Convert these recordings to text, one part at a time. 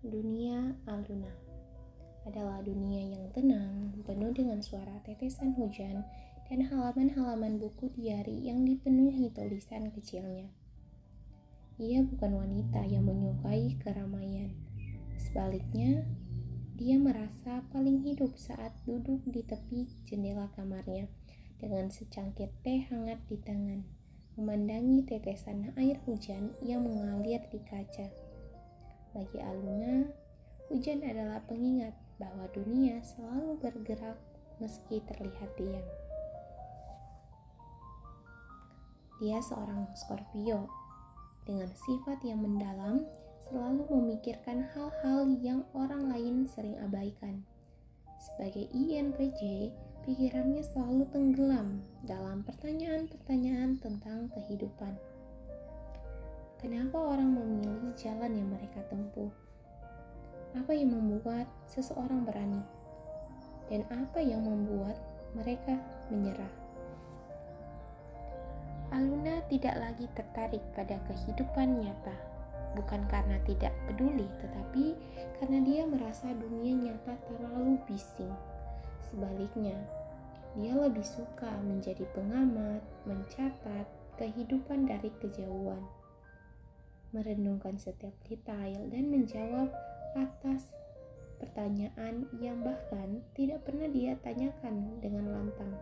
Dunia Aluna adalah dunia yang tenang, penuh dengan suara tetesan hujan dan halaman-halaman buku diari yang dipenuhi tulisan kecilnya. Ia bukan wanita yang menyukai keramaian. Sebaliknya, dia merasa paling hidup saat duduk di tepi jendela kamarnya dengan secangkir teh hangat di tangan, memandangi tetesan air hujan yang mengalir di kaca. Bagi Aluna, hujan adalah pengingat bahwa dunia selalu bergerak meski terlihat diam. Dia seorang Scorpio dengan sifat yang mendalam, selalu memikirkan hal-hal yang orang lain sering abaikan. Sebagai INFJ, pikirannya selalu tenggelam dalam pertanyaan-pertanyaan tentang kehidupan. Kenapa orang memilih jalan yang mereka tempuh? Apa yang membuat seseorang berani? Dan apa yang membuat mereka menyerah? Aluna tidak lagi tertarik pada kehidupan nyata, bukan karena tidak peduli, tetapi karena dia merasa dunia nyata terlalu bising. Sebaliknya, dia lebih suka menjadi pengamat, mencatat kehidupan dari kejauhan, merenungkan setiap detail dan menjawab atas pertanyaan yang bahkan tidak pernah dia tanyakan dengan lantang.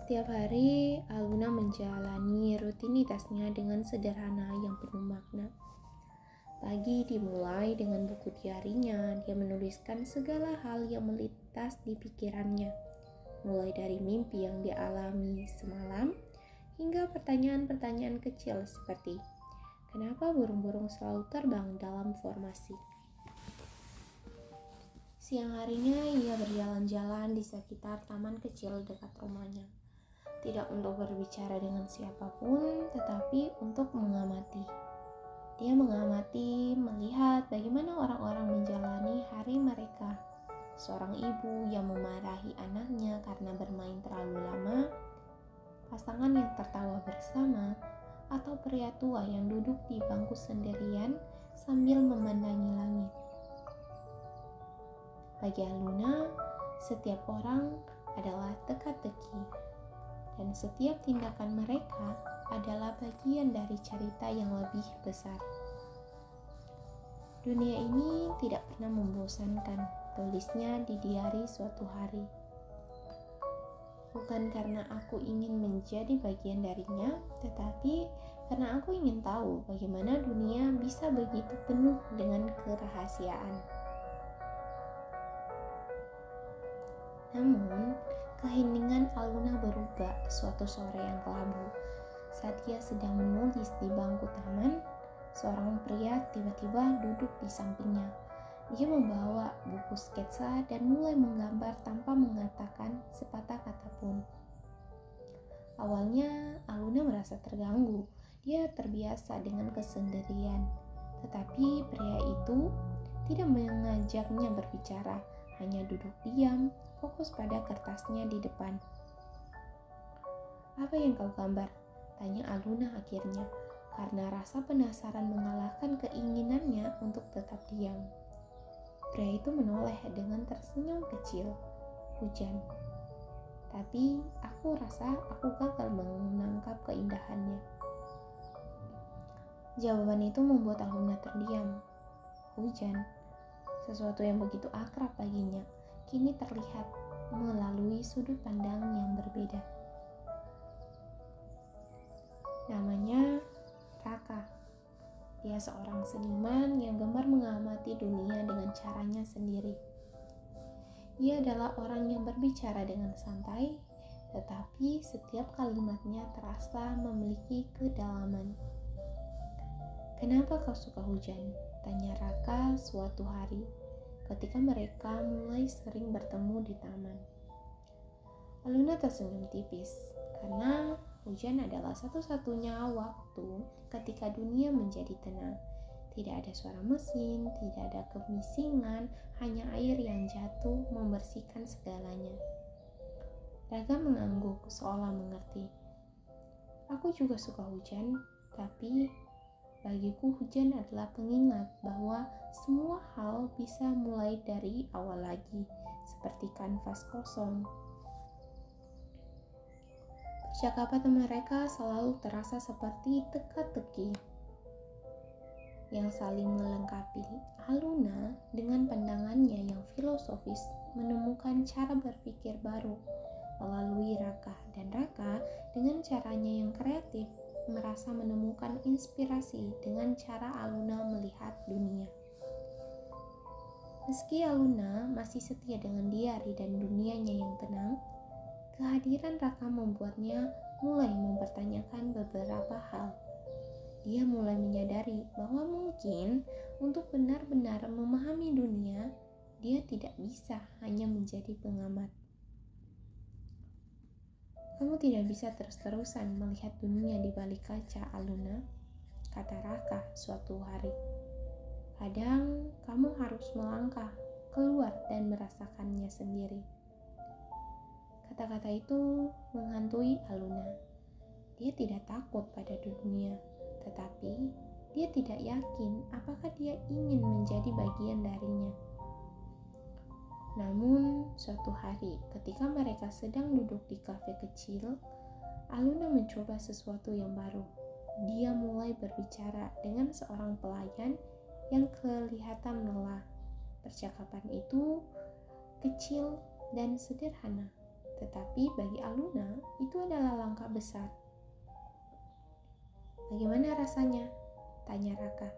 Setiap hari, Aluna menjalani rutinitasnya dengan sederhana yang penuh makna. Pagi dimulai dengan buku diarinya. Dia menuliskan segala hal yang melintas di pikirannya, mulai dari mimpi yang dialami semalam hingga pertanyaan-pertanyaan kecil seperti kenapa burung-burung selalu terbang dalam formasi. Siang harinya ia berjalan-jalan di sekitar taman kecil dekat rumahnya. Tidak untuk berbicara dengan siapapun, tetapi untuk mengamati. Dia mengamati, melihat bagaimana orang-orang menjalani hari mereka. Seorang ibu yang memarahi anaknya karena bermain terlalu lama, pasangan yang tertawa bersama, atau pria tua yang duduk di bangku sendirian sambil memandangi langit. Bagi Aluna, setiap orang adalah teka-teki, dan setiap tindakan mereka adalah bagian dari cerita yang lebih besar. Dunia ini tidak pernah membosankan, tulisnya di diari suatu hari. Bukan karena aku ingin menjadi bagian darinya, tetapi karena aku ingin tahu bagaimana dunia bisa begitu penuh dengan kerahasiaan. Namun, keheningan Aluna berubah suatu sore yang kelabu. Saat ia sedang menulis di bangku taman, seorang pria tiba-tiba duduk di sampingnya. Dia membawa buku sketsa dan mulai menggambar tanpa mengatakan sepatah kata pun. Awalnya, Aluna merasa terganggu. Dia terbiasa dengan kesendirian. Tetapi pria itu tidak mengajaknya berbicara, hanya duduk diam, fokus pada kertasnya di depan. "Apa yang kau gambar?" tanya Aluna akhirnya, karena rasa penasaran mengalahkan keinginannya untuk tetap diam. Pria itu menoleh dengan tersenyum kecil. "Hujan. Tapi aku rasa aku gagal menangkap keindahannya." Jawaban itu membuat Aluna terdiam. Hujan, sesuatu yang begitu akrab baginya, kini terlihat melalui sudut pandang yang berbeda. Namanya Raka. Dia seorang seniman yang gemar mengamati dunia dengan caranya sendiri. Ia adalah orang yang berbicara dengan santai, tetapi setiap kalimatnya terasa memiliki kedalaman. "Kenapa kau suka hujan?" tanya Raka suatu hari, ketika mereka mulai sering bertemu di taman. Aluna tersenyum tipis, karena hujan adalah satu-satunya waktu ketika dunia menjadi tenang. Tidak ada suara mesin, tidak ada kebisingan, hanya air yang jatuh membersihkan segalanya. Raga mengangguk seolah mengerti. "Aku juga suka hujan, tapi Bagiku hujan adalah pengingat bahwa semua hal bisa mulai dari awal lagi, seperti kanvas kosong. Percakapan mereka selalu terasa seperti teka-teki yang saling melengkapi. Aluna dengan pandangannya yang filosofis menemukan cara berpikir baru melalui Raka, dan Raka dengan caranya yang kreatif merasa menemukan inspirasi dengan cara Aluna melihat dunia. Meski Aluna masih setia dengan Diari dan dunianya yang tenang, kehadiran Raka membuatnya mulai mempertanyakan beberapa hal. Dia mulai menyadari bahwa mungkin untuk benar-benar memahami dunia, dia tidak bisa hanya menjadi pengamat. Kamu tidak bisa terus-terusan melihat dunia di balik kaca, Aluna, kata Raka suatu hari. Kadang kamu harus melangkah keluar dan merasakannya sendiri. Kata-kata itu menghantui Aluna. Dia tidak takut pada dunia, tetapi dia tidak yakin apakah dia ingin menjadi bagian darinya. Namun, suatu hari ketika mereka sedang duduk di kafe kecil, Aluna mencoba sesuatu yang baru. Dia mulai berbicara dengan seorang pelayan yang kelihatan lelah. Percakapan itu kecil dan sederhana, tetapi bagi Aluna itu adalah langkah besar. Bagaimana rasanya? Tanya Raka.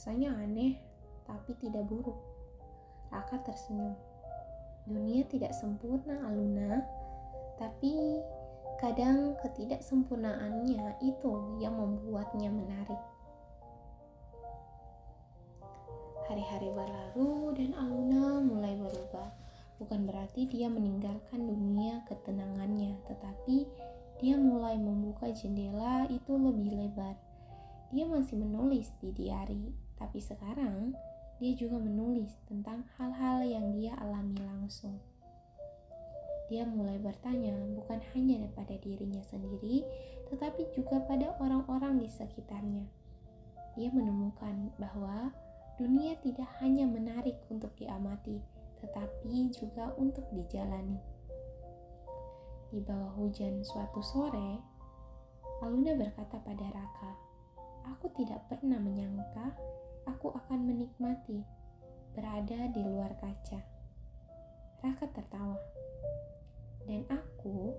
Rasanya aneh, tapi tidak buruk. Raka tersenyum. Dunia tidak sempurna, Aluna, tapi kadang ketidaksempurnaannya itu yang membuatnya menarik. Hari-hari berlalu dan Aluna mulai berubah. Bukan berarti dia meninggalkan dunia ketenangannya, tetapi dia mulai membuka jendela itu lebih lebar. Dia masih menulis di diari, tapi sekarang dia juga menulis tentang hal-hal yang dia alami langsung. Dia mulai bertanya bukan hanya pada dirinya sendiri, tetapi juga pada orang-orang di sekitarnya. Dia menemukan bahwa dunia tidak hanya menarik untuk diamati, tetapi juga untuk dijalani. Di bawah hujan suatu sore, Aluna berkata pada Raka, "Aku tidak pernah menyangka aku akan menikmati berada di luar kaca." Raka tertawa. Dan aku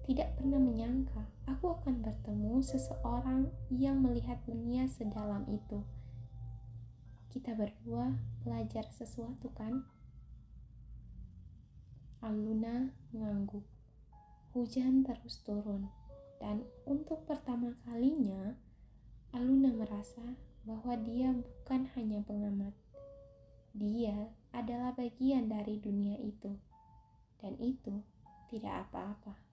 tidak pernah menyangka aku akan bertemu seseorang yang melihat dunia sedalam itu. Kita berdua belajar sesuatu, kan? Aluna mengangguk. Hujan terus turun, dan untuk pertama kalinya Aluna merasa bahwa dia bukan hanya pengamat. Dia adalah bagian dari dunia itu, dan itu tidak apa-apa.